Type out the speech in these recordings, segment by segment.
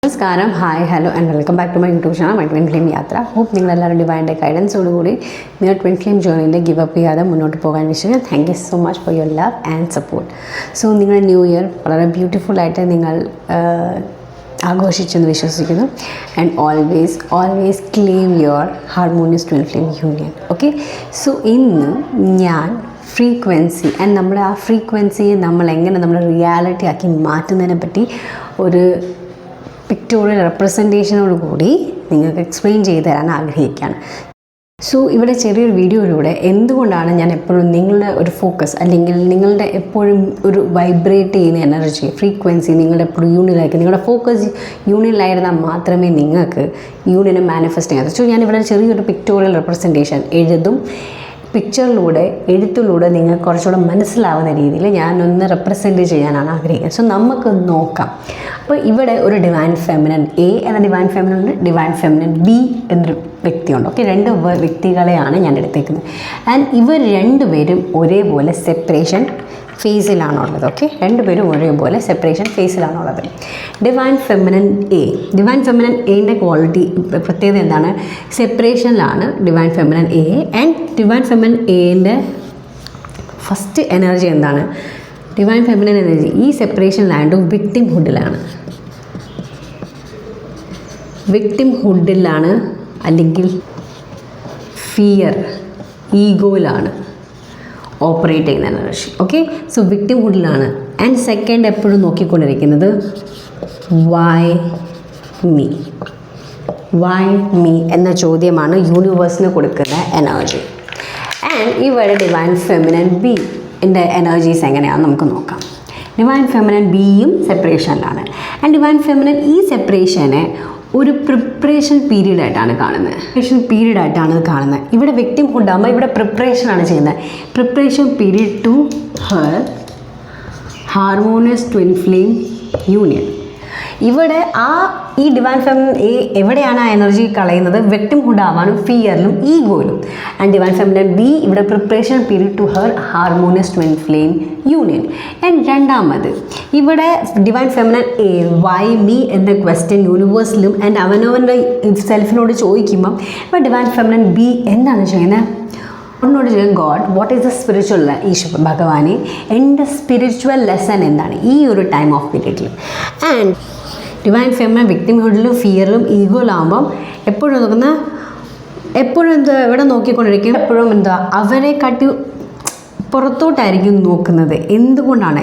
നമസ്കാരം, hi, hello and welcome back to my YouTube channel my twin flame യാത്ര. Hope നിങ്ങളെല്ലാവരും ഡിവൈൻ്റെ ഗൈഡൻസോടുകൂടി നിങ്ങൾ ട്വിൻ ഫ്ലെയിം ജേർണിയിൽ ഗിവ് അപ്പ് ചെയ്യാതെ മുന്നോട്ട് പോകാൻ വിശ്വസിക്കുന്നു. Thank you so much for your love and support. So നിങ്ങളുടെ ന്യൂ ഇയർ വളരെ ബ്യൂട്ടിഫുള്ളായിട്ട് നിങ്ങൾ ആഘോഷിച്ചെന്ന് വിശ്വസിക്കുന്നു. And always claim your harmonious twin flame union. Okay, so ഇന്ന് ഞാൻ ഫ്രീക്വൻസി ആൻഡ് നമ്മുടെ ആ ഫ്രീക്വൻസിയെ നമ്മൾ എങ്ങനെ നമ്മുടെ റിയാലിറ്റി ആക്കി മാറ്റുന്നതിനെ പറ്റി ഒരു പിക്ടോറിയൽ റെപ്രസെൻറ്റേഷനോട് കൂടി നിങ്ങൾക്ക് എക്സ്പ്ലെയിൻ ചെയ്ത് തരാൻ ആഗ്രഹിക്കുകയാണ്. സോ ഇവിടെ ചെറിയൊരു വീഡിയോയിലൂടെ എന്തുകൊണ്ടാണ് ഞാൻ എപ്പോഴും നിങ്ങളുടെ ഒരു ഫോക്കസ് അല്ലെങ്കിൽ നിങ്ങളുടെ എപ്പോഴും ഒരു വൈബ്രേറ്റ് ചെയ്യുന്ന എനർജി ഫ്രീക്വൻസി നിങ്ങളുടെ എപ്പോഴും യൂണിയനിലായിരിക്കും, നിങ്ങളുടെ ഫോക്കസ് യൂണിയനിലായിരുന്നാൽ മാത്രമേ നിങ്ങൾക്ക് യൂണിയനെ മാനിഫെസ്റ്റ് ചെയ്യാൻ. സോ ഞാനിവിടെ ചെറിയൊരു പിക്ടോറിയൽ റെപ്രസെൻറ്റേഷൻ എഴുത്തിലൂടെ നിങ്ങൾക്ക് കുറച്ചുകൂടെ മനസ്സിലാവുന്ന രീതിയിൽ ഞാനൊന്ന് റെപ്രസെൻറ്റ് ചെയ്യാനാണ് ആഗ്രഹിക്കുന്നത്. സോ നമുക്ക് നോക്കാം. അപ്പോൾ ഇവിടെ ഒരു ഡിവൈൻ ഫെമിനൻ എ എന്ന ഡിവൈൻ ഫെമിനൻ ഉണ്ട്, ഡിവൈൻ ഫെമിനൻ ബി എന്നൊരു വ്യക്തിയുണ്ട്. ഓക്കെ, രണ്ട് വ്യക്തികളെയാണ് ഞാൻ എടുത്തേക്കുന്നത്. ആൻഡ് ഇവർ രണ്ടുപേരും ഒരേപോലെ സെപ്പറേഷൻ ഫേസിലാണുള്ളത്. ഓക്കെ, രണ്ടുപേരും ഒരേപോലെ സെപ്പറേഷൻ ഫേസിലാണുള്ളത്. ഡിവൈൻ ഫെമിനൻ എൻ്റെ ക്വാളിറ്റി പ്രത്യേകത എന്താണ്? സെപ്പറേഷനിലാണ് divine feminine A. And divine feminine എൻ്റെ ഫസ്റ്റ് എനർജി എന്താണ്? ഡിവൈൻ ഫെമിനൻ എനർജി ഈ സെപ്പറേഷനിലാണ്ട് വിക്ടിംഹുഡിലാണ് അല്ലെങ്കിൽ ഫിയർ ഈഗോയിലാണ് ഓപ്പറേറ്റ് ചെയ്യുന്ന എനർജി. ഓക്കെ, സോ വിക്ടിംഹുഡിലാണ്. ആൻഡ് സെക്കൻഡ് എപ്പോഴും നോക്കിക്കൊണ്ടിരിക്കുന്നത് വൈ മീ എന്ന ചോദ്യമാണ് യൂണിവേഴ്സിന് കൊടുക്കുന്ന എനർജി. ആൻഡ് ഇവിടെ ഡിവൈൻ ഫെമിനൻ ബി എൻ്റെ എനർജീസ് എങ്ങനെയാണെന്ന് നമുക്ക് നോക്കാം. ഡിവൈൻ ഫെമിനൻ ബിയും സെപ്പറേഷനിലാണ്. ആൻഡ് ഡിവൈൻ ഫെമിനൻ ഈ സെപ്പറേഷനെ ഒരു പ്രിപ്പറേഷൻ പീരീഡായിട്ടാണ് കാണുന്നത്. ഇവിടെ വിക്ടിംഹുഡ് ആകുമ്പോൾ ഇവിടെ പ്രിപ്പറേഷനാണ് ചെയ്യുന്നത്. Preparation period to her harmonious twin flame union. ഇവിടെ ഈ ഡിവൈൻ ഫെമിനൻ എ എവിടെയാണ് ആ എനർജി കളയുന്നത്? വിക്ടിംഹുഡ് ആവാനും ഫിയറിലും ഈഗോയിലും. ആൻഡ് ഡിവൈൻ ഫെമിനൻ ബി ഇവിടെ preparation period to her harmonious twin flame union. And രണ്ടാമത് ഇവിടെ divine feminine a why me എന്ന ക്വസ്റ്റ്യൻ യൂണിവേഴ്സിലും ആൻഡ് അവനവൻ്റെ സെൽഫിനോട് ചോദിക്കുമ്പം ഇപ്പോൾ ഡിവൈൻ ഫെമിനൻ ബി എന്താണ് ചെയ്യുന്നത്? അവനോട് ചോദിക്കും, God what is the spiritual, ഈശ്വര ഭഗവാനെ എൻ്റെ സ്പിരിച്വൽ ലെസൺ എന്താണ് ഈ ഒരു ടൈം ഓഫ് പീരീഡിൽ? ആൻഡ് ഡിവൈൻ ഫെമിനൻ വിക്ടിംഹുഡിലും ഫിയറിലും ഈഗോയിലാകുമ്പം എപ്പോഴും എവിടെ നോക്കിക്കൊണ്ടിരിക്കും? എപ്പോഴും അവരെ കാട്ടി പുറത്തോട്ടായിരിക്കും നോക്കുന്നത്. എന്തുകൊണ്ടാണ്?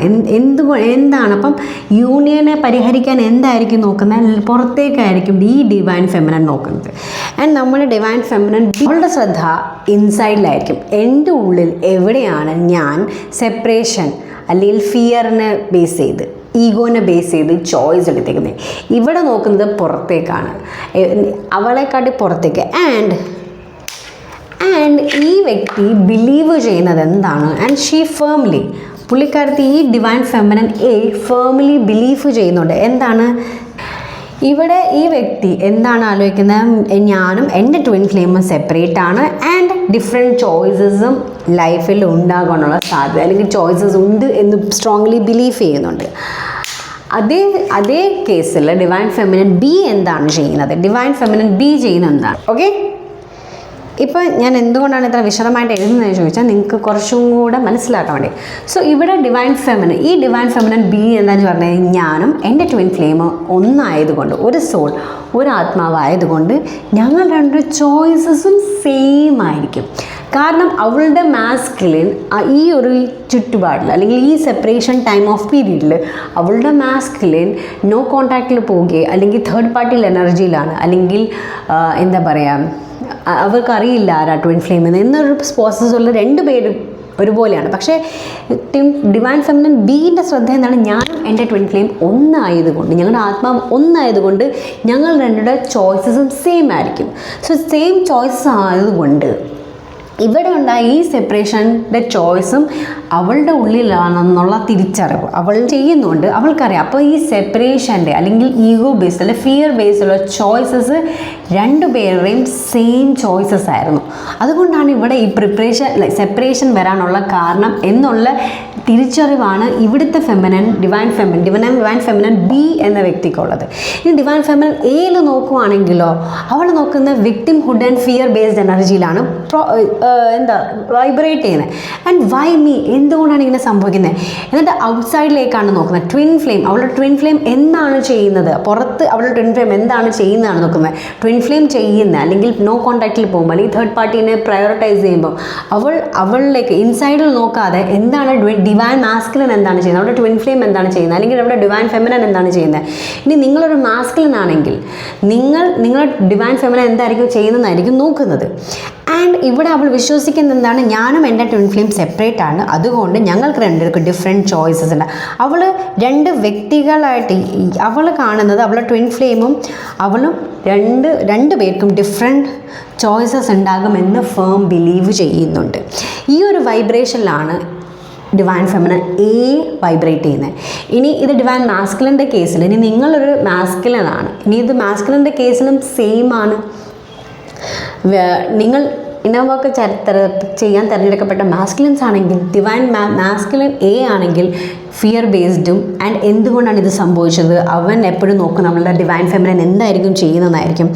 എന്താണ്? അപ്പം യൂണിയനെ പരിഹരിക്കാൻ എന്തായിരിക്കും നോക്കുന്നത്? പുറത്തേക്കായിരിക്കും ഈ ഡിവൈൻ ഫെമിനൻ നോക്കുന്നത്. ആൻഡ് നമ്മുടെ ഡിവൈൻ ഫെമിനൻ അവളുടെ ശ്രദ്ധ ഇൻസൈഡിലായിരിക്കും. എൻ്റെ ഉള്ളിൽ എവിടെയാണ് ഞാൻ സെപ്പറേഷൻ അല്ലെങ്കിൽ ഫിയറിനെ ബേസ് ചെയ്ത് ഈഗോനെ ബേസ് ചെയ്ത് ചോയ്സ് എടുത്തേക്കുന്നത്? ഇവിടെ നോക്കുന്നത് പുറത്തേക്കാണ്, അവളെക്കാട്ടി പുറത്തേക്ക്. ആൻഡ് ഈ വ്യക്തി ബിലീവ് ചെയ്യുന്നത് എന്താണ്? ആൻഡ് ഷീ പുള്ളിക്കാരത്തി ഈ divine feminine A firmly believe ചെയ്യുന്നുണ്ട്. എന്താണ് ഇവിടെ ഈ വ്യക്തി എന്താണ് ആലോചിക്കുന്നത്? ഞാനും എൻ്റെ ട്വിൻ ഫ്ലെയിമും സെപ്പറേറ്റ് ആണ് ആൻഡ് ഡിഫറെൻറ്റ് ചോയ്സസും ലൈഫിൽ ഉണ്ടാകാനുള്ള സാധ്യത അല്ലെങ്കിൽ ചോയ്സസ് ഉണ്ട് എന്ന് സ്ട്രോങ്ലി ബിലീവ് ചെയ്യുന്നുണ്ട്. അതേ കേസിൽ ഡിവൈൻ ഫെമിനൻ ബി എന്താണ് ചെയ്യുന്നത്? ഡിവൈൻ ഫെമിനൻ ബി ചെയ്യുന്നത് എന്താണ്? ഓക്കെ, ഇപ്പോൾ ഞാൻ എന്തുകൊണ്ടാണ് ഇത്ര വിശദമായിട്ട് എഴുതുന്നതെന്ന് ചോദിച്ചാൽ നിങ്ങൾക്ക് കുറച്ചും കൂടെ മനസ്സിലാക്കാൻ വേണ്ടി. സോ ഇവിടെ ഡിവൈൻ ഫെമിനൻ ബി എന്താണെന്ന് പറഞ്ഞാൽ ഞാനും എൻ്റെ ട്വിൻ ഫ്ലെയിം ഒന്നായതുകൊണ്ട്, ഒരു സോൾ, ഒരു ആത്മാവായതുകൊണ്ട് ഞങ്ങൾ രണ്ട് ചോയ്സസും സെയിം ആയിരിക്കും. കാരണം അവളുടെ മാസ്കുലിൻ ഈ ഒരു ചുറ്റുപാടിൽ അല്ലെങ്കിൽ ഈ സെപ്പറേഷൻ ടൈം ഓഫ് പീരീഡിൽ അവളുടെ മാസ്കുലിൻ നോ കോൺടാക്റ്റിൽ പോവുകയോ അല്ലെങ്കിൽ തേർഡ് പാർട്ടിയിൽ എനർജിയിലാണ്, അല്ലെങ്കിൽ എന്താ പറയുക, അവർക്കറിയില്ല ആരാ ട്വിൻ ഫ്ലെയിം എന്നൊരു പ്രോസസ്സുള്ള രണ്ടുപേരും ഒരുപോലെയാണ്. പക്ഷേ ഡിവൈൻ ഫെമിനൻ ബീൻ്റെ ശ്രദ്ധ എന്താണ്? ഞാനും എൻ്റെ ട്വിൻ ഫ്ലെയിം ഒന്നായതുകൊണ്ട്, ഞങ്ങളുടെ ആത്മാവ് ഒന്നായതുകൊണ്ട് ഞങ്ങൾ രണ്ടുടെ ചോയ്സസും സെയിം ആയിരിക്കും. സോ സെയിം ചോയ്സസ് ആയതുകൊണ്ട് ഇവിടെ ഉണ്ടായ ഈ സെപ്പറേഷൻ്റെ ചോയ്സും അവളുടെ ഉള്ളിലാണെന്നുള്ള തിരിച്ചറിവ് അവൾ ചെയ്യുന്നുണ്ട്. അവൾക്കറിയാം. അപ്പോൾ ഈ സെപ്പറേഷൻ്റെ അല്ലെങ്കിൽ ഈഗോ ബേസ്ഡ് അല്ലെങ്കിൽ ഫിയർ ബേസ്ഡുള്ള ചോയ്സസ് രണ്ടുപേരുടെയും സെയിം ചോയ്സസ് ആയിരുന്നു. അതുകൊണ്ടാണ് ഇവിടെ ഈ സെപ്പറേഷൻ വരാനുള്ള കാരണം എന്നുള്ള തിരിച്ചറിവാണ് ഇവിടുത്തെ ഡിവൈൻ ഫെമിനൻ ബി എന്ന വ്യക്തിക്കുള്ളത്. ഇനി ഡിവൈൻ ഫെമിനൻ എയിൽ നോക്കുവാണെങ്കിലോ അവൾ നോക്കുന്ന victimhood and fear based എനർജിയിലാണ് vibrate ചെയ്യുന്നത്. ആൻഡ് വൈ മീ, എന്തുകൊണ്ടാണ് ഇങ്ങനെ സംഭവിക്കുന്നത്? എന്നിട്ട് ഔട്ട്സൈഡിലേക്കാണ് നോക്കുന്നത്. ട്വിൻ ഫ്ലെയിം, അവളുടെ ട്വിൻ ഫ്ലെയിം എന്താണ് ചെയ്യുന്നത്, പുറത്ത് അവളുടെ ട്വിൻ ഫ്ലെയിം എന്താണ് ചെയ്യുന്നതാണ് നോക്കുന്നത്. ട്വിൻ ഫ്ലെയിം ചെയ്യുന്ന അല്ലെങ്കിൽ നോ കോൺടാക്റ്റിൽ പോകുമ്പോൾ അല്ലെങ്കിൽ തേർഡ് പാർട്ടീനെ പ്രയോറിറ്റൈസ് ചെയ്യുമ്പോൾ അവളിലേക്ക് ഇൻസൈഡിൽ നോക്കാതെ എന്താണ് ഡിവൈൻ മാസ്കുലിൻ എന്താണ് ചെയ്യുന്നത്, അവരുടെ ട്വിൻ ഫ്ലെയിം എന്താണ് ചെയ്യുന്നത്, അല്ലെങ്കിൽ അവരുടെ ഡിവൈൻ ഫെമിനൻ എന്താണ് ചെയ്യുന്നത്. ഇനി നിങ്ങളൊരു മാസ്കുലിൻ ആണെങ്കിൽ നിങ്ങളുടെ ഡിവൈൻ ഫെമിനൻ എന്തായിരിക്കും ചെയ്യുന്നതെന്നായിരിക്കും നോക്കുന്നത്. ആൻഡ് ഇവിടെ അവൾ വിശ്വസിക്കുന്ന എന്താണ്, ഞാനും എൻ്റെ ട്വിൻ ഫ്ലെയിം സെപ്പറേറ്റ് ആണ്, അതുകൊണ്ട് ഞങ്ങൾക്ക് രണ്ടുപേർക്ക് ഡിഫറെൻറ്റ് ചോയ്സസ് ഉണ്ട്. അവൾ രണ്ട് വ്യക്തികളായിട്ട് അവൾ കാണുന്നത്, അവളുടെ ട്വിൻ ഫ്ലെയിമും അവളും രണ്ട് പേർക്കും ഡിഫറെൻറ്റ് ചോയ്സസ് ഉണ്ടാകുമെന്ന് ഫേം ബിലീവ് ചെയ്യുന്നുണ്ട്. ഈ ഒരു വൈബ്രേഷനിലാണ് ഡിവൈൻ ഫെമിനൻ എ വൈബ്രേറ്റ് ചെയ്യുന്നത്. ഇനി ഇത് ഡിവൈൻ മാസ്കുലിൻ്റെ കേസിൽ, ഇനി നിങ്ങളൊരു മാസ്കുലിൻ ആണ്, ഇനി ഇത് മാസ്കുലിൻ്റെ കേസിലും സെയിം ആണ്. നിങ്ങൾ ഇന്നർ വർക്ക് ചെയ്യാൻ തിരഞ്ഞെടുക്കപ്പെട്ട മാസ്കുലിൻസ് ആണെങ്കിൽ, ഡിവൈൻ മാസ്കുലിൻ എ ആണെങ്കിൽ ഫിയർ ബേസ്ഡും. ആൻഡ് എന്തുകൊണ്ടാണ് ഇത് സംഭവിച്ചത്? അവൻ എപ്പോഴും നോക്കും നമ്മളുടെ ഡിവൈൻ ഫെമിനൻ എന്തായിരിക്കും ചെയ്യുന്നതെന്നായിരിക്കും.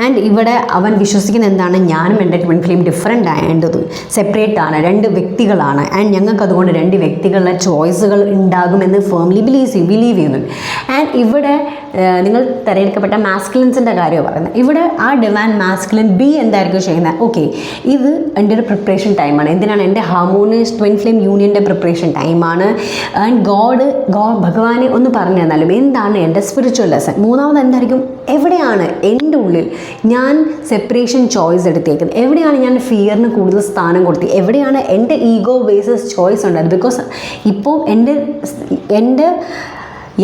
ആൻഡ് ഇവിടെ അവൻ വിശ്വസിക്കുന്ന എന്താണ്, ഞാനും എൻ്റെ ട്വിൻ ഫ്ലെയിം ഡിഫറെൻ്റ് ആയത്, സെപ്പറേറ്റ് ആണ്, രണ്ട് വ്യക്തികളാണ്. ആൻഡ് ഞങ്ങൾക്ക് അതുകൊണ്ട് രണ്ട് വ്യക്തികളുടെ ചോയ്സുകൾ ഉണ്ടാകുമെന്ന് ഫേംലി ബിലീവ് ചെയ്യുന്നുണ്ട്. ആൻഡ് ഇവിടെ നിങ്ങൾ തിരഞ്ഞെടുക്കപ്പെട്ട മാസ്കുലിൻസിൻ്റെ കാര്യമാണ് പറയുന്നത്. ഇവിടെ ആ ഡിവൈൻ മാസ്കുലിൻ ബി എന്തായിരിക്കും ചെയ്യുന്നത്? ഓക്കെ, ഇത് എൻ്റെ ഒരു പ്രിപ്പറേഷൻ ടൈമാണ്. എന്തിനാണ്? എൻ്റെ ഹാർമോണിയസ് ട്വിൻ ഫ്ലെയിം യൂണിയൻ്റെ പ്രിപ്പറേഷൻ ടൈമാണ്. ആൻഡ് ഭഗവാനെ ഒന്ന് പറഞ്ഞു തന്നാലും എന്താണ് എൻ്റെ സ്പിരിച്വൽ ലെസൺ. മൂന്നാമത് എന്തായിരിക്കും, എവിടെയാണ് എൻ്റെ ഉള്ളിൽ ഞാൻ സെപ്പറേഷൻ ചോയ്സ് എടുത്തേക്കുന്നത്, എവിടെയാണ് ഞാൻ ഫിയറിന് കൂടുതൽ സ്ഥാനം കൊടുത്തത്, എവിടെയാണ് എൻ്റെ ഈഗോ ബേസസ് ചോയ്സ് ഉണ്ടായത്. ബിക്കോസ് ഇപ്പോൾ എൻ്റെ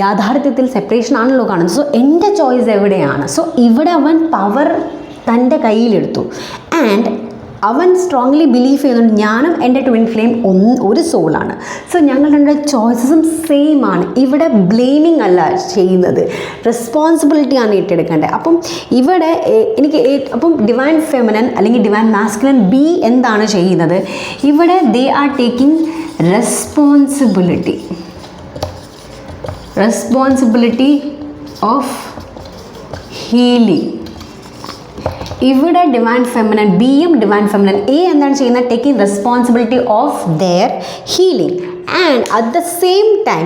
യാഥാർത്ഥ്യത്തിൽ സെപ്പറേഷൻ ആണല്ലോ കാണുന്നത്. സോ എൻ്റെ ചോയ്സ് എവിടെയാണ്? സോ ഇവിടെ അവൻ പവർ തൻ്റെ കയ്യിലെടുത്തു. ആൻഡ് അവൻ സ്ട്രോങ്ലി ബിലീവ് ചെയ്യുന്നുണ്ട് ഞാനും എൻ്റെ ട്വിൻ ഫ്ലെയിം ഒരു സോളാണ്. സോ ഞങ്ങൾ രണ്ട് ചോയ്സസും സെയിം ആണ്. ഇവിടെ ബ്ലെയിമിങ് അല്ല ചെയ്യുന്നത്, റെസ്പോൺസിബിലിറ്റിയാണ് ഏറ്റെടുക്കേണ്ടത്. അപ്പം ഇവിടെ അപ്പം ഡിവൈൻ ഫെമിനൻ അല്ലെങ്കിൽ ഡിവൈൻ മാസ്കുലിൻ ബി എന്താണ് ചെയ്യുന്നത്? ഇവിടെ they are taking responsibility of healing. ഇവിടെ ഡിവൈൻ ഫെമിനൻ ബിയും ഡിവൈൻ ഫെമിനൻ എ എന്താണ് ചെയ്യുന്നത്? Taking responsibility of their healing. And at the same time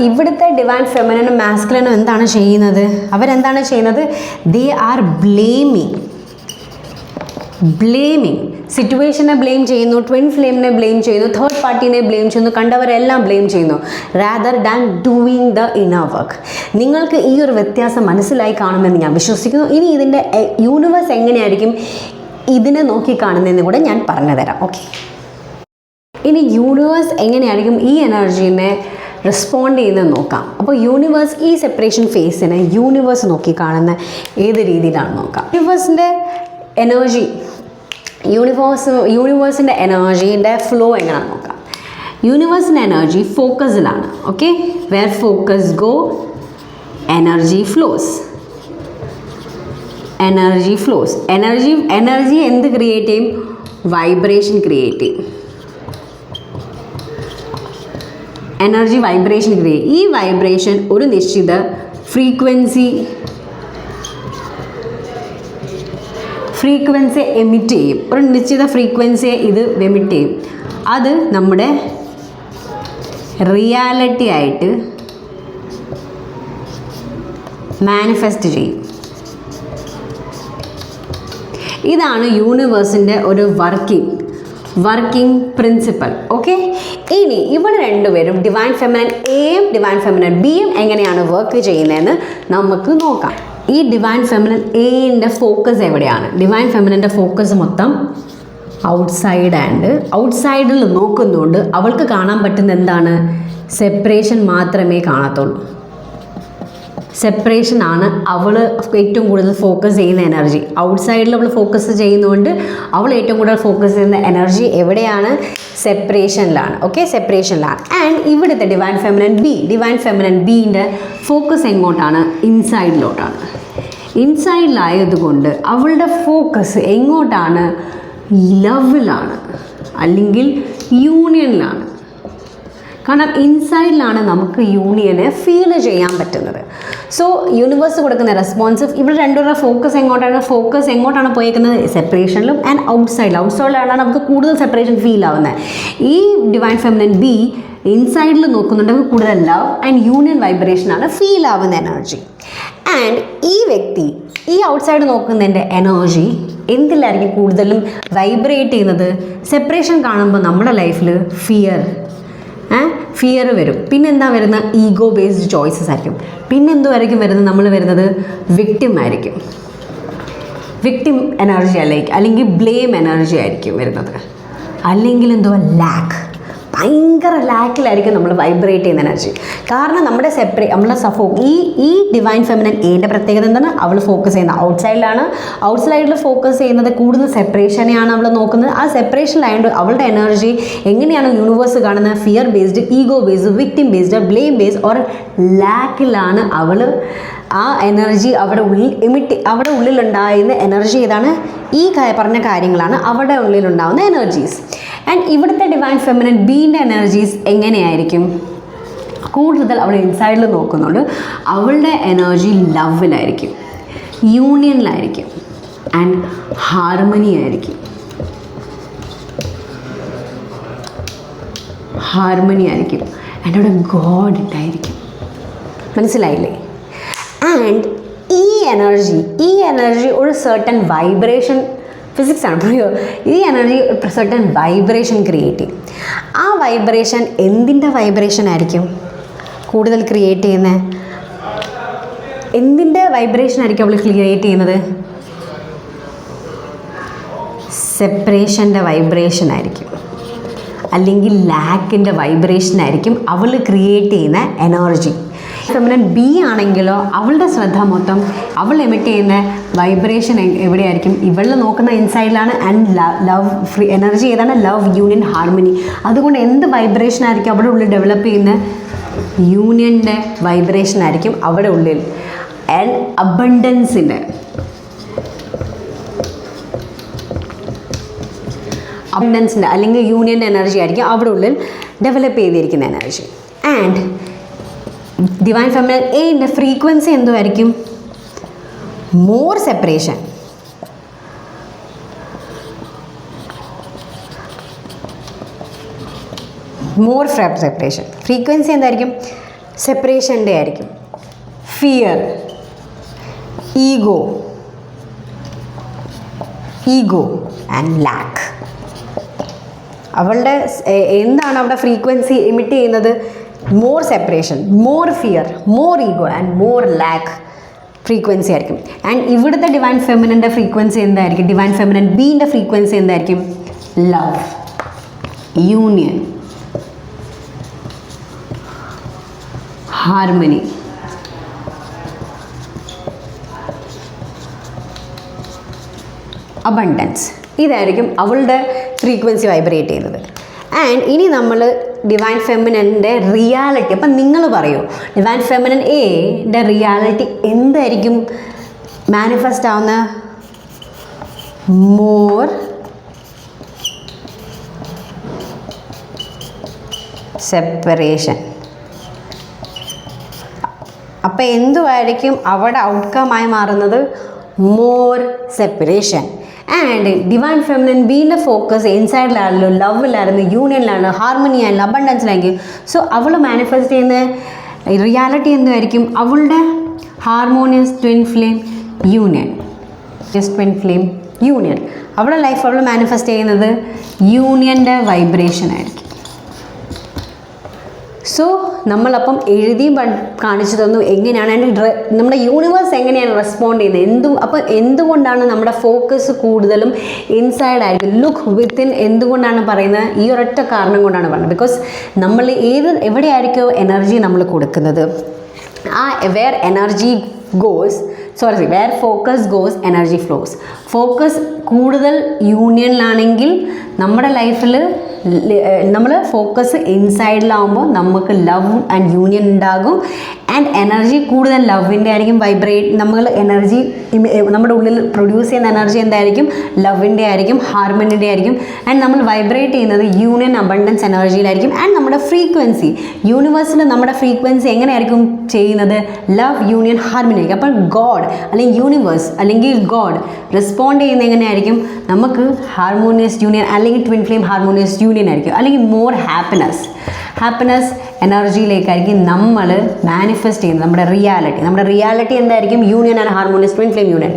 ഇവിടുത്തെ ഡിവൈൻ ഫെമിനനും മാസ്കുലിനും എന്താണ് ചെയ്യുന്നത്? അവരെന്താണ് ചെയ്യുന്നത്? ദേ ആർ ബ്ലെയിമിങ് സിറ്റുവേഷനെ ബ്ലെയിം ചെയ്യുന്നു, ട്വിൻ ഫ്ലെയിമിനെ ബ്ലെയിം ചെയ്യുന്നു, തേർഡ് പാർട്ടീനെ ബ്ലെയിം ചെയ്യുന്നു, കണ്ടവരെല്ലാം ബ്ലെയിം ചെയ്യുന്നു, rather than doing the inner work. നിങ്ങൾക്ക് ഈ ഒരു വ്യത്യാസം മനസ്സിലായി കാണുമെന്ന് ഞാൻ വിശ്വസിക്കുന്നു. ഇനി ഇതിൻ്റെ യൂണിവേഴ്സ് എങ്ങനെയായിരിക്കും ഇതിനെ നോക്കി കാണുന്നതെന്ന് കൂടെ ഞാൻ പറഞ്ഞു തരാം. ഓക്കെ, ഇനി യൂണിവേഴ്സ് എങ്ങനെയായിരിക്കും ഈ എനർജീനെ റെസ്പോണ്ട് ചെയ്യുന്നത് നോക്കാം. അപ്പോൾ യൂണിവേഴ്സ് ഈ സെപ്പറേഷൻ ഫേസിനെ യൂണിവേഴ്സ് നോക്കി കാണുന്ന ഏത് രീതിയിലാണ് നോക്കാം. യൂണിവേഴ്സിൻ്റെ എനർജീൻ്റെ ഫ്ലോ എങ്ങനെയാണെന്ന് നോക്കാം. യൂണിവേഴ്സിൻ്റെ എനർജി ഫോക്കസിലാണ്. Okay, where focus go energy flows. Energy എന്ത് ക്രിയേറ്റ് ചെയ്യും? വൈബ്രേഷൻ ക്രിയേറ്റ് ചെയ്യും. ഈ വൈബ്രേഷൻ ഒരു നിശ്ചിത ഫ്രീക്വൻസി എമിറ്റ് ചെയ്യും. ഒരു നിശ്ചിത ഫ്രീക്വൻസിയെ ഇത് എമിറ്റ് ചെയ്യും. അത് നമ്മുടെ റിയാലിറ്റി ആയിട്ട് മാനിഫെസ്റ്റ് ചെയ്യും. ഇതാണ് യൂണിവേഴ്സിൻ്റെ ഒരു വർക്കിംഗ് പ്രിൻസിപ്പൽ. ഓക്കെ, ഇനി ഇവിടെ രണ്ടുപേരും ഡിവൈൻ ഫെമിനൻ എയും ഡിവൈൻ ഫെമിനൻ ബിയും എങ്ങനെയാണ് വർക്ക് ചെയ്യുന്നതെന്ന് നമുക്ക് നോക്കാം. ഈ ഡിവൈൻ ഫെമിനൻ എയുടെ ഫോക്കസ് എവിടെയാണ്? ഡിവൈൻ ഫെമിനൻ്റെ ഫോക്കസ് മൊത്തം ഔട്ട്സൈഡിൽ നോക്കുന്നുണ്ട്. അവൾക്ക് കാണാൻ പറ്റുന്ന എന്താണ്? സെപ്പറേഷൻ മാത്രമേ കാണത്തുള്ളൂ. സെപ്പറേഷൻ ആണ് അവൾ ഏറ്റവും കൂടുതൽ ഫോക്കസ് ചെയ്യുന്ന എനർജി. ഔട്ട്സൈഡിൽ അവൾ ഫോക്കസ് ചെയ്യുന്നതുകൊണ്ട് അവൾ ഏറ്റവും കൂടുതൽ ഫോക്കസ് ചെയ്യുന്ന എനർജി എവിടെയാണ്? സെപ്പറേഷനിലാണ്. ഓക്കെ, സെപ്പറേഷനിലാണ്. ആൻഡ് ഇവിടുത്തെ ഡിവൈൻ ഫെമിനൻ ബീൻ്റെ ഫോക്കസ് എങ്ങോട്ടാണ്? ഇൻസൈഡിലായതുകൊണ്ട് അവളുടെ ഫോക്കസ് എങ്ങോട്ടാണ്? ലവിലാണ്, അല്ലെങ്കിൽ യൂണിയനിലാണ്. കാരണം ഇൻസൈഡിലാണ് നമുക്ക് യൂണിയനെ ഫീൽ ചെയ്യാൻ പറ്റുന്നത്. സോ യൂണിവേഴ്സ് കൊടുക്കുന്ന റെസ്പോൺസ് ഇവിടെ രണ്ടുപേരുടെ ഫോക്കസ് എങ്ങോട്ടാണ് പോയേക്കുന്നത്? സെപ്പറേഷനിലും ആൻഡ് ഔട്ട്സൈഡിലാണ് നമുക്ക് കൂടുതൽ സെപ്പറേഷൻ ഫീൽ ആവുന്നത്. ഈ ഡിവൈൻ ഫെമിനിൻ ബി ഇൻസൈഡിൽ നോക്കുന്നുണ്ടെങ്കിൽ കൂടുതൽ ലവ് ആൻഡ് യൂണിയൻ വൈബ്രേഷനാണ് ഫീൽ ആവുന്ന എനർജി. ആൻഡ് ഈ വ്യക്തി ഈ ഔട്ട്സൈഡ് നോക്കുന്നതിൻ്റെ എനർജി എന്തിലായിരിക്കും കൂടുതലും വൈബ്രേറ്റ് ചെയ്യുന്നത്? സെപ്പറേഷൻ കാണുമ്പോൾ നമ്മുടെ ലൈഫിൽ ഫിയർ വരും. പിന്നെന്താ വരുന്നത്? ഈഗോ ബേസ്ഡ് ചോയ്സസ് ആയിരിക്കും. പിന്നെന്തുമായിരിക്കും വരുന്നത്? നമ്മൾ വരുന്നത് വിക്ടിം ആയിരിക്കും. വിക്ടിം എനർജി അല്ലെങ്കിൽ ബ്ലെയിം എനർജി ആയിരിക്കും വരുന്നത്. അല്ലെങ്കിൽ എന്തുവാ? ഭയങ്കര ലാക്കിലായിരിക്കും നമ്മൾ വൈബ്രേറ്റ് ചെയ്യുന്ന എനർജി. കാരണം നമ്മുടെ ഈ ഡിവൈൻ ഫെമിനൻ എൻ്റെ പ്രത്യേകത എന്താണ്? അവൾ ഫോക്കസ് ചെയ്യുന്നത് ഔട്ട്സൈഡിൽ ഫോക്കസ് ചെയ്യുന്നത് കൂടുതൽ സെപ്പറേഷനെയാണ് അവൾ നോക്കുന്നത്. ആ സെപ്പറേഷനിലായതുകൊണ്ട് അവളുടെ എനർജി എങ്ങനെയാണ് യൂണിവേഴ്സ് കാണുന്നത്? Fear based, ego based, victim based, blame based or ലാക്കിലാണ് അവൾ ആ എനർജി അവിടെ ഉള്ളിലുണ്ടാകുന്ന എനർജി ഏതാണ്? ഈ പറഞ്ഞ കാര്യങ്ങളാണ് അവിടെ ഉള്ളിലുണ്ടാകുന്ന എനർജീസ്. ആൻഡ് ഇവിടുത്തെ ഡിവൈൻ ഫെമിനൻ ബീൻ്റെ എനർജീസ് എങ്ങനെയായിരിക്കും? കൂടുതൽ അവൾ ഇൻസൈഡിൽ നോക്കുന്നുണ്ട്. അവളുടെ എനർജി ലവിലായിരിക്കും, യൂണിയനിലായിരിക്കും ആൻഡ് ഹാർമണി ആയിരിക്കും. ആൻഡ് അവിടെ ഗോഡ് ഉണ്ടായിരിക്കും. മനസ്സിലായില്ലേ? ആൻഡ് ഈ എനർജി ഒരു സർട്ടൻ വൈബ്രേഷൻ, ഫിസിക്സ് ആണ് പറയോ, ഈ എനർജി സർട്ടൻ വൈബ്രേഷൻ ക്രിയേറ്റ് ചെയ്യും. ആ വൈബ്രേഷൻ എന്തിൻ്റെ വൈബ്രേഷൻ ആയിരിക്കും കൂടുതൽ ക്രിയേറ്റ് ചെയ്യുന്നത്? എന്തിൻ്റെ വൈബ്രേഷൻ ആയിരിക്കും അവൾ ക്രിയേറ്റ് ചെയ്യുന്നത്? സെപ്പറേഷൻ്റെ വൈബ്രേഷൻ ആയിരിക്കും, അല്ലെങ്കിൽ ലാക്കിൻ്റെ വൈബ്രേഷൻ ആയിരിക്കും അവൾ ക്രിയേറ്റ് ചെയ്യുന്ന എനർജി. ഫെമിനൻ ബി ആണെങ്കിലോ അവളുടെ ശ്രദ്ധ മൊത്തം അവൾ എമിറ്റ് ചെയ്യുന്ന വൈബ്രേഷൻ എവിടെയായിരിക്കും? ഇവൾ നോക്കുന്ന ഇൻസൈഡിലാണ്. ആൻഡ് ലവ് ഫ്രീ എനർജി ഏതാണ്? Love, union, harmony. അതുകൊണ്ട് എന്ത് വൈബ്രേഷൻ ആയിരിക്കും അവിടെ ഉള്ളിൽ ഡെവലപ്പ് ചെയ്യുന്ന? യൂണിയൻ്റെ വൈബ്രേഷൻ ആയിരിക്കും അവിടെ ഉള്ളിൽ. ആൻഡ് അബണ്ടൻസിൻ്റെ അല്ലെങ്കിൽ യൂണിയൻ്റെ എനർജി ആയിരിക്കും അവിടെ ഉള്ളിൽ ഡെവലപ്പ് ചെയ്തിരിക്കുന്ന എനർജി. ആൻഡ് ഡിവൈൻ ഫെമിനൻ എയുടെ ഫ്രീക്വൻസി എന്തുമായിരിക്കും? More separation. ഫ്രീക്വൻസി എന്തായിരിക്കും? സെപ്പറേഷൻ്റെ ആയിരിക്കും. Fear, ego and lack. അവളുടെ എന്താണ് അവിടെ ഫ്രീക്വൻസി എമിറ്റ് ചെയ്യുന്നത്? More separation, more fear, more ego and more lack frequency ആയിരിക്കും. ആൻഡ് ഇവിടുത്തെ ഡിവൈൻ ഫെമിനൻ്റെ ഫ്രീക്വൻസി എന്തായിരിക്കും? ഡിവൈൻ ഫെമിനൻ ബീൻ്റെ ഫ്രീക്വൻസി എന്തായിരിക്കും? Love, union, harmony. അബണ്ടൻസ്. ഇതായിരിക്കും അവളുടെ ഫ്രീക്വൻസി വൈബ്രേറ്റ് ചെയ്യുന്നത്. ആൻഡ് ഇനി നമ്മൾ ഡിവൈൻ ഫെമിനൻ്റെ റിയാലിറ്റി, അപ്പം നിങ്ങൾ പറയൂ ഡിവൈൻ ഫെമിനൻ എയുടെ റിയാലിറ്റി എന്തായിരിക്കും മാനിഫെസ്റ്റ് ആവുന്ന? More separation. അപ്പം എന്തുമായിരിക്കും അവിടെ ഔട്ട്കമായി മാറുന്നത്? More separation. And divine feminine ബീൻ്റെ ഫോക്കസ് ഇൻസൈഡിലാണല്ലോ, ലവിലായിരുന്നു, യൂണിയനിലാണ്, ഹാർമണി ആണല്ലോ, അബണ്ടൻസിലായിരിക്കും. സോ അവൾ മാനിഫെസ്റ്റ് ചെയ്യുന്ന റിയാലിറ്റി എന്തായിരിക്കും? അവളുടെ ഹാർമോണിയസ് ട്വിൻ ഫ്ലെയിം യൂണിയൻ. അവളുടെ ലൈഫ് അവൾ മാനിഫെസ്റ്റ് ചെയ്യുന്നത് യൂണിയൻ്റെ വൈബ്രേഷൻ ആയിരിക്കും. സോ നമ്മളപ്പം എഴുതി കാണിച്ചു തന്നു എങ്ങനെയാണ് നമ്മുടെ യൂണിവേഴ്സ് എങ്ങനെയാണ് റെസ്പോണ്ട് ചെയ്യുന്നത്. അപ്പം എന്തുകൊണ്ടാണ് നമ്മുടെ ഫോക്കസ് കൂടുതലും ഇൻസൈഡ് ആയിരിക്കും? Look within. എന്തുകൊണ്ടാണ് പറയുന്നത്? ഈ ഒരൊറ്റ കാരണം കൊണ്ടാണ് പറയുന്നത്. ബിക്കോസ് നമ്മൾ എവിടെയായിരിക്കും എനർജി നമ്മൾ കൊടുക്കുന്നത്, ആ where energy goes where focus goes energy flows. Focus കൂടുതൽ യൂണിയനിലാണെങ്കിൽ നമ്മുടെ ലൈഫിൽ നമ്മൾ ഫോക്കസ് ഇൻസൈഡിലാവുമ്പോൾ നമുക്ക് ലവ് ആൻഡ് യൂണിയൻ ഉണ്ടാകും. ആൻഡ് എനർജി കൂടുതൽ ലവിൻ്റെ ആയിരിക്കും. നമ്മൾ എനർജി നമ്മുടെ ഉള്ളിൽ പ്രൊഡ്യൂസ് ചെയ്യുന്ന എനർജി എന്തായിരിക്കും? ലവിൻ്റെ ആയിരിക്കും, ഹാർമണിയുടെ ആയിരിക്കും. ആൻഡ് നമ്മൾ വൈബ്രേറ്റ് ചെയ്യുന്നത് യൂണിയൻ അബണ്ടൻസ് എനർജിയിലായിരിക്കും. ആൻഡ് നമ്മുടെ ഫ്രീക്വൻസി യൂണിവേഴ്സിൽ നമ്മുടെ ഫ്രീക്വൻസി എങ്ങനെയായിരിക്കും ചെയ്യുന്നത്? ലവ്, യൂണിയൻ, ഹാർമണി ആയിരിക്കും. അപ്പോൾ ഗോഡ് അല്ലെങ്കിൽ യൂണിവേഴ്സ് അല്ലെങ്കിൽ ഗോഡ് റെസ്പോണ്ട് ചെയ്യുന്നത് എങ്ങനെയായിരിക്കും? നമുക്ക് ഹാർമോണിയസ് യൂണിയൻ അല്ലെങ്കിൽ ട്വിൻ ഫ്ലെയിം ഹാർമോണിയസ് യൂണിയൻ ആയിരിക്കും. അല്ലെങ്കിൽ മോർ ഹാപ്പിനെസ് എനർജിയിലേക്കായിരിക്കും നമ്മൾ മാനിഫെസ്റ്റ് ചെയ്യുന്നത് നമ്മുടെ റിയാലിറ്റി എന്തായിരിക്കും? Union and harmonious twin flame union.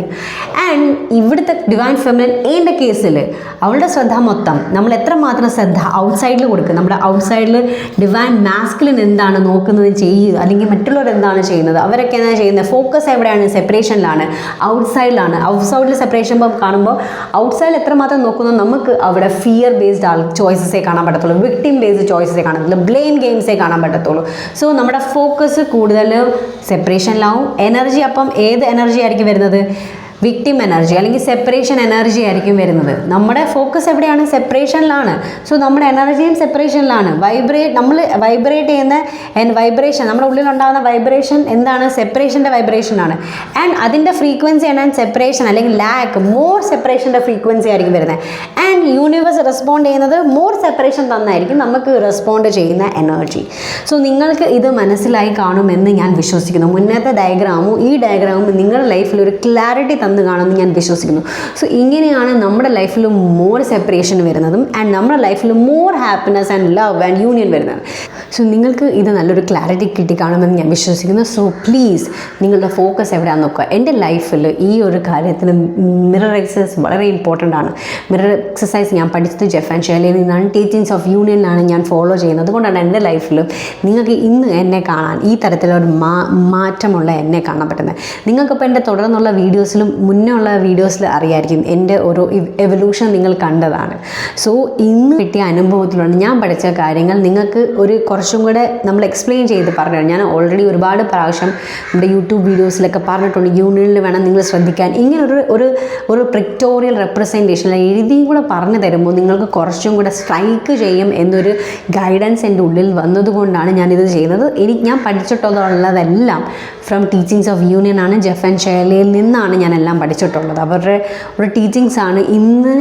And ഇവിടുത്തെ ഡിവൈൻ ഫെമിനിൻ എൻ്റെ കേസിൽ അവളുടെ ശ്രദ്ധ മൊത്തം നമ്മൾ എത്രമാത്രം ശ്രദ്ധ ഔട്ട്സൈഡിൽ കൊടുക്കുക, നമ്മുടെ ഔട്ട്സൈഡിൽ ഡിവൈൻ മാസ്കുലിൻ എന്താണ് നോക്കുന്നത് ചെയ്യുക, അല്ലെങ്കിൽ മറ്റുള്ളവർ എന്താണ് ചെയ്യുന്നത്, അവരൊക്കെ എന്താണ് ചെയ്യുന്നത്, ഫോക്കസ് എവിടെയാണ്? സെപ്പറേഷനിലാണ്, ഔട്ട്സൈഡിലാണ്. ഔട്ട്സൈഡിൽ സെപ്പറേഷൻ കാണുമ്പോൾ ഔട്ട്സൈഡിൽ എത്രമാത്രം നോക്കുന്നു നമുക്ക് അവിടെ ഫിയർ ബേസ്ഡ് ചോയ്സസേ കാണാൻ പറ്റത്തുള്ളൂ, വിക്ടിം ബേസ്ഡ് ചോയ്സസേ കാണാൻ പറ്റത്തുള്ളൂ, ബ്ലെയിം ഗെയിംസേ കാണാൻ പറ്റത്തുള്ളൂ. സോ നമ്മുടെ ഫോക്കസ് കൂടുതൽ സെപ്പറേഷനിലാവും. എനർജി അപ്പം ഏത് എനർജി ആയിരിക്കും വരുന്നത്? വിക്ടിം എനർജി അല്ലെങ്കിൽ സെപ്പറേഷൻ എനർജി ആയിരിക്കും വരുന്നത്. നമ്മുടെ ഫോക്കസ് എവിടെയാണ്? സെപ്പറേഷനിലാണ്. സോ നമ്മുടെ എനർജിയും സെപ്പറേഷനിലാണ്. നമ്മൾ വൈബ്രേറ്റ് ചെയ്യുന്ന വൈബ്രേഷൻ, നമ്മുടെ ഉള്ളിലുണ്ടാകുന്ന വൈബ്രേഷൻ എന്താണ്? സെപ്പറേഷൻ്റെ വൈബ്രേഷനാണ്. ആൻഡ് അതിൻ്റെ ഫ്രീക്വൻസി ആണ് സെപ്പറേഷൻ അല്ലെങ്കിൽ മോർ സെപ്പറേഷൻ്റെ ഫ്രീക്വൻസി ആയിരിക്കും വരുന്നത്. ആൻഡ് യൂണിവേഴ്സ് റെസ്പോണ്ട് ചെയ്യുന്നത് മോർ സെപ്പറേഷൻ തന്നായിരിക്കും നമുക്ക് റെസ്പോണ്ട് ചെയ്യുന്ന എനർജി. സോ നിങ്ങൾക്ക് ഇത് മനസ്സിലായി കാണുമെന്ന് ഞാൻ വിശ്വസിക്കുന്നു. മുന്നത്തെ ഡയഗ്രാമും ഈ ഡയഗ്രാമും നിങ്ങളുടെ ലൈഫിൽ ഒരു ക്ലാരിറ്റി കാണുമെന്ന് ഞാൻ വിശ്വസിക്കുന്നു. സോ ഇങ്ങനെയാണ് നമ്മുടെ ലൈഫിൽ മോർ സെപ്പറേഷൻ വരുന്നതും ആൻഡ് നമ്മുടെ ലൈഫിൽ more happiness and love and union വരുന്നത്. സോ നിങ്ങൾക്ക് ഇത് നല്ലൊരു ക്ലാരിറ്റി കിട്ടി കാണുമെന്ന് ഞാൻ വിശ്വസിക്കുന്നു. സോ പ്ലീസ് നിങ്ങളുടെ ഫോക്കസ് എവിടെയാണെന്ന് നോക്കുക. എൻ്റെ ലൈഫിൽ ഈ ഒരു കാര്യത്തിന് മിറർ എക്സസൈസ് വളരെ ഇമ്പോർട്ടൻ്റ് ആണ്. മിറർ എക്സസൈസ് ഞാൻ പഠിച്ചത് ജെഫ് ആൻഡ് ഷേലയിൽ നിന്നാണ്. ടീച്ചിങ്സ് ഓഫ് യൂണിയനിലാണ് ഞാൻ ഫോളോ ചെയ്യുന്നത്. അതുകൊണ്ടാണ് എൻ്റെ ലൈഫിലും നിങ്ങൾക്ക് ഇന്ന് എന്നെ കാണാൻ ഈ തരത്തിലൊരു മാറ്റമുള്ള എന്നെ കാണാൻ പറ്റുന്നത്. നിങ്ങൾക്കിപ്പോൾ എൻ്റെ തുടർന്നുള്ള വീഡിയോസിലും മുന്നേ ഉള്ള വീഡിയോസിൽ അറിയായിരിക്കും എൻ്റെ ഓരോ എവല്യൂഷൻ നിങ്ങൾ കണ്ടതാണ്. സോ ഇന്ന് കിട്ടിയ അനുഭവത്തിലുണ്ട് ഞാൻ പഠിച്ച കാര്യങ്ങൾ നിങ്ങൾക്ക് കുറച്ചും കൂടെ നമ്മൾ എക്സ്പ്ലെയിൻ ചെയ്ത് പറഞ്ഞു. ഞാൻ ഓൾറെഡി ഒരുപാട് പ്രാവശ്യം നമ്മുടെ യൂട്യൂബ് വീഡിയോസിലൊക്കെ പറഞ്ഞിട്ടുണ്ട്, യൂണിയനിൽ വേണം നിങ്ങൾ ശ്രദ്ധിക്കാൻ. ഇങ്ങനെ ഒരു പിക്ടോറിയൽ റെപ്രസെൻറ്റേഷൻ എഴുതിയും കൂടെ പറഞ്ഞു തരുമ്പോൾ നിങ്ങൾക്ക് കുറച്ചും കൂടെ സ്ട്രൈക്ക് ചെയ്യും എന്നൊരു ഗൈഡൻസ് എൻ്റെ ഉള്ളിൽ വന്നതുകൊണ്ടാണ് ഞാനിത് ചെയ്യുന്നത്. ഞാൻ പഠിച്ചിട്ടുള്ളതെല്ലാം ഫ്രം ടീച്ചിങ്സ് ഓഫ് യൂണിയൻ ആണ്. ജെഫ് ആൻഡ് ഷേലയിൽ നിന്നാണ് ഞാനെല്ലാം പഠിച്ചിട്ടുള്ളത്. അവരുടെ ഒരു ടീച്ചിങ്സ് ആണ് ഇന്ന്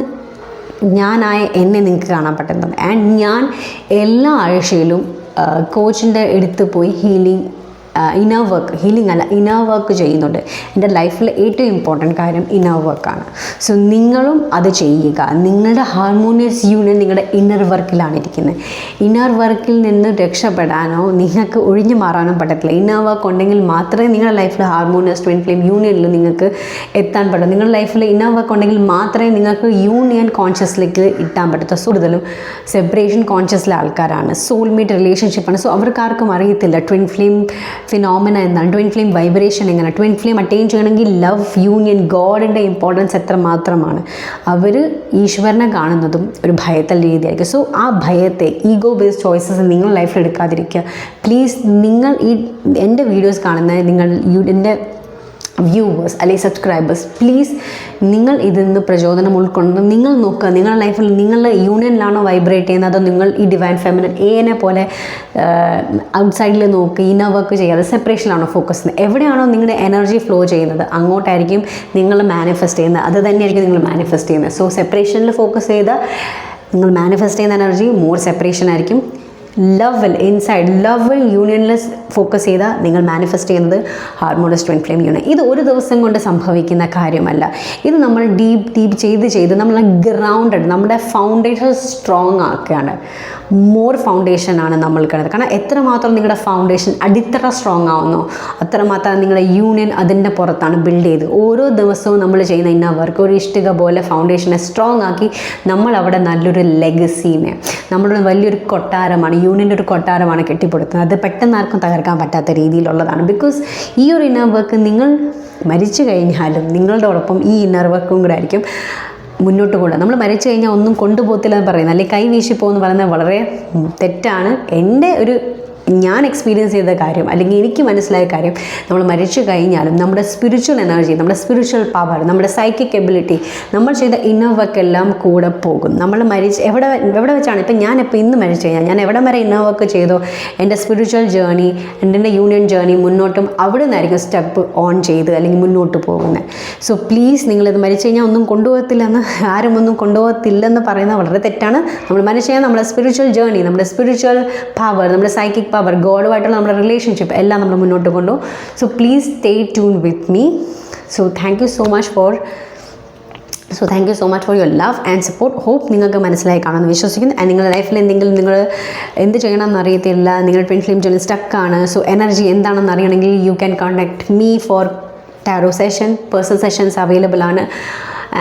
ഞാനായ എന്നെ നിങ്ങൾക്ക് കാണാൻ പറ്റുന്നത്. ആൻഡ് ഞാൻ എല്ലാ ആഴ്ചയിലും കോച്ചിൻ്റെ അടുത്ത് പോയി ഇന്നർ വർക്ക് ചെയ്യുന്നുണ്ട്. എൻ്റെ ലൈഫിൽ ഏറ്റവും ഇമ്പോർട്ടൻറ്റ് കാര്യം ഇന്നർ വർക്കാണ്. സോ നിങ്ങളും അത് ചെയ്യുക. നിങ്ങളുടെ ഹാർമോണിയസ് യൂണിയൻ നിങ്ങളുടെ ഇന്നർ വർക്കിലാണ് ഇരിക്കുന്നത്. ഇന്നർ വർക്കിൽ നിന്ന് രക്ഷപ്പെടാനോ നിങ്ങൾക്ക് ഒഴിഞ്ഞു മാറാനോ പറ്റത്തില്ല. ഇന്നർ വർക്ക് ഉണ്ടെങ്കിൽ മാത്രമേ നിങ്ങളുടെ ലൈഫിൽ ഹാർമോണിയസ് ട്വിൻ ഫ്ലെയിം യൂണിയനിൽ നിങ്ങൾക്ക് എത്താൻ പറ്റൂ. നിങ്ങളുടെ ലൈഫിൽ ഇന്നർ വർക്ക് ഉണ്ടെങ്കിൽ മാത്രമേ നിങ്ങൾക്ക് യൂണിയൻ കോൺഷ്യസിലേക്ക് എത്താൻ പറ്റൂ. കൂടുതലും സെപ്പറേഷൻ കോൺഷ്യസിലെ ആൾക്കാരാണ്, സോൾമേറ്റ് റിലേഷൻഷിപ്പാണ്. സോ അവർക്കാർക്കും അറിയത്തില്ല ട്വിൻ ഫ്ലെയിം ഫിനോമിന എന്താണ്, ട്വിൻ ഫ്ലെയിം വൈബ്രേഷൻ എങ്ങനെ, ട്വിൻ ഫ്ലെയിം അറ്റൈൻ ചെയ്യണമെങ്കിൽ ലവ്, യൂണിയൻ, ഗോഡിൻ്റെ ഇമ്പോർട്ടൻസ് എത്ര മാത്രമാണ്. അവർ ഈശ്വരനെ കാണുന്നതും ഒരു ഭയത്തിൽ രീതിയായിരിക്കും. സോ ആ ഭയത്തെ ഈഗോ ബേസ്ഡ് ചോയ്സസ് നിങ്ങൾ ലൈഫിൽ എടുക്കാതിരിക്കുക പ്ലീസ്. നിങ്ങൾ എൻ്റെ വീഡിയോസ് കാണുന്ന എൻ്റെ വ്യൂവേഴ്സ് അല്ലെങ്കിൽ സബ്സ്ക്രൈബേഴ്സ്, പ്ലീസ് നിങ്ങൾ ഇതിൽ നിന്ന് പ്രചോദനം ഉൾക്കൊണ്ട് നിങ്ങൾ നോക്കുക. നിങ്ങളുടെ ലൈഫിൽ നിങ്ങളുടെ യൂണിയനിലാണോ വൈബ്രേറ്റ് ചെയ്യുന്നത്, അതോ നിങ്ങൾ ഈ ഡിവൈൻ ഫെമിനിൻ എനെ പോലെ ഔട്ട്സൈഡിൽ നോക്കി ഇന്നർ വർക്ക് ചെയ്യാതെ സെപ്പറേഷനിലാണോ ഫോക്കസ് ചെയ്യുന്നത്? എവിടെയാണോ നിങ്ങളുടെ എനർജി ഫ്ലോ ചെയ്യുന്നത് അങ്ങോട്ടായിരിക്കും നിങ്ങൾ മാനിഫെസ്റ്റ് ചെയ്യുന്നത്. അത് തന്നെയായിരിക്കും നിങ്ങൾ മാനിഫെസ്റ്റ് ചെയ്യുന്നത്. സോ സെപ്പറേഷനിൽ ഫോക്കസ് ചെയ്താൽ നിങ്ങൾ മാനിഫെസ്റ്റ് ചെയ്യുന്ന എനർജി മോർ സെപ്പറേഷൻ ആയിരിക്കും. ലവിൽ യൂണിയനിൽ ഫോക്കസ് ചെയ്താൽ നിങ്ങൾ മാനിഫെസ്റ്റ് ചെയ്യുന്നത് ഹാർമോണിയസ് ട്വിൻ ഫ്ലെയിം യൂണിയൻ. ഇത് ഒരു ദിവസം കൊണ്ട് സംഭവിക്കുന്ന കാര്യമല്ല. ഇത് നമ്മൾ ഡീപ്പ് ചെയ്ത് നമ്മൾ ഗ്രൗണ്ടഡ്, നമ്മുടെ ഫൗണ്ടേഷൻ സ്ട്രോങ് ആക്കുകയാണ്. മോർ ഫൗണ്ടേഷനാണ് നമ്മൾ കിടന്നത്. കാരണം എത്രമാത്രം നിങ്ങളുടെ ഫൗണ്ടേഷൻ അടിത്തറ സ്ട്രോങ് ആവുന്നോ അത്രമാത്രം നിങ്ങളുടെ യൂണിയൻ അതിൻ്റെ പുറത്താണ് ബിൽഡ് ചെയ്ത്. ഓരോ ദിവസവും നമ്മൾ ചെയ്യുന്ന ഇന്ന വർക്ക് ഒരു ഇഷ്ടിക പോലെ ഫൗണ്ടേഷനെ സ്ട്രോങ് ആക്കി നമ്മൾ അവിടെ നല്ലൊരു ലെഗസീനെ, നമ്മുടെ വലിയൊരു കൊട്ടാരമാണ്, യൂണിയൻ്റെ ഒരു കൊട്ടാരമാണ് കെട്ടിപ്പടുക്കുന്നത്. അത് പെട്ടെന്ന് ആർക്കും തകർക്കാൻ പറ്റാത്ത രീതിയിലുള്ളതാണ്. ബിക്കോസ് ഈ ഒരു ഇന്നർ വർക്ക് നിങ്ങൾ മരിച്ചു കഴിഞ്ഞാലും നിങ്ങളോടൊപ്പം ഈ ഇന്നർ വർക്കും കൂടെ ആയിരിക്കും മുന്നോട്ട് കൊണ്ടുപോകുക. നമ്മൾ മരിച്ചു കഴിഞ്ഞാൽ ഒന്നും കൊണ്ടുപോകത്തില്ല എന്ന് പറയുന്നത്, അല്ലെങ്കിൽ കൈ വീശി പോകുമെന്ന് പറയുന്നത് വളരെ തെറ്റാണ്. എൻ്റെ ഒരു ഞാൻ എക്സ്പീരിയൻസ് ചെയ്ത കാര്യം അല്ലെങ്കിൽ എനിക്ക് മനസ്സിലായ കാര്യം, നമ്മൾ മരിച്ചു കഴിഞ്ഞാലും നമ്മുടെ സ്പിരിച്വൽ എനർജി, നമ്മുടെ സ്പിരിച്വൽ പവർ, നമ്മുടെ സൈക്കിക് എബിലിറ്റി, നമ്മൾ ചെയ്ത ഇന്നർ വർക്ക് എല്ലാം കൂടെ പോകും. നമ്മൾ എവിടെ വെച്ചാണ് ഇപ്പം ഞാനിപ്പോൾ ഇന്ന് മരിച്ചു കഴിഞ്ഞാൽ ഞാൻ എവിടെ വരെ ഇന്നർ വർക്ക് ചെയ്തോ എൻ്റെ സ്പിരിച്വൽ ജേർണി, എൻ്റെ യൂണിയൻ ജേർണി മുന്നോട്ടും അവിടെ നിന്നായിരിക്കും സ്റ്റെപ്പ് ഓൺ ചെയ്ത് അല്ലെങ്കിൽ മുന്നോട്ട് പോകുന്നത്. സോ പ്ലീസ് നിങ്ങളിത് മരിച്ചു കഴിഞ്ഞാൽ ഒന്നും കൊണ്ടുപോകത്തില്ലെന്ന്, ആരും ഒന്നും കൊണ്ടുപോകത്തില്ലെന്ന് പറയുന്നത് വളരെ തെറ്റാണ്. നമ്മൾ മരിച്ചു കഴിഞ്ഞാൽ നമ്മുടെ സ്പിരിച്വൽ ജേർണി, നമ്മുടെ സ്പിരിച്വൽ പവർ, നമ്മുടെ സൈക്കിക് പവർ, ഗോഡുമായിട്ടുള്ള നമ്മുടെ റിലേഷൻഷിപ്പ് എല്ലാം നമ്മൾ മുന്നോട്ട് കൊണ്ടുപോകും. So please stay tune with me. So thank you so much for your love and support. Hope നിങ്ങൾക്ക് മനസ്സിലായി കാണുമെന്ന് വിശ്വസിക്കുന്നു. ആൻഡ് നിങ്ങളുടെ ലൈഫിൽ എന്തെങ്കിലും നിങ്ങൾ എന്ത് ചെയ്യണമെന്ന് അറിയത്തില്ല, നിങ്ങൾ ട്വിൻ ഫ്ലെയിം ജേർണി സ്റ്റക്കാണ്, സോ എനർജി എന്താണെന്ന് അറിയണമെങ്കിൽ you can contact me for tarot session. Personal sessions available ആണ്.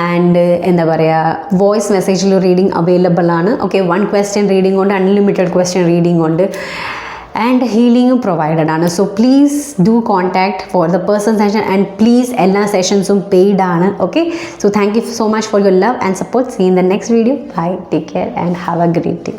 ആൻഡ് എന്താ പറയുക, വോയിസ് മെസ്സേജിൽ റീഡിങ് അവൈലബിൾ ആണ്. ഓക്കെ, 1 ക്വസ്റ്റ്യൻ റീഡിംഗ് ഉണ്ട്, അൺലിമിറ്റഡ് ക്വസ്റ്റ്യൻ റീഡിംഗ് ഉണ്ട്, ആൻഡ് ഹീലിംഗും പ്രൊവൈഡഡ് ആണ്. So please do contact for the personal session and please എല്ലാ സെഷൻസും പെയ്ഡ് ആണ്. Okay, so thank you so much for your love and support. See in the next video. Bye, take care and have a great day.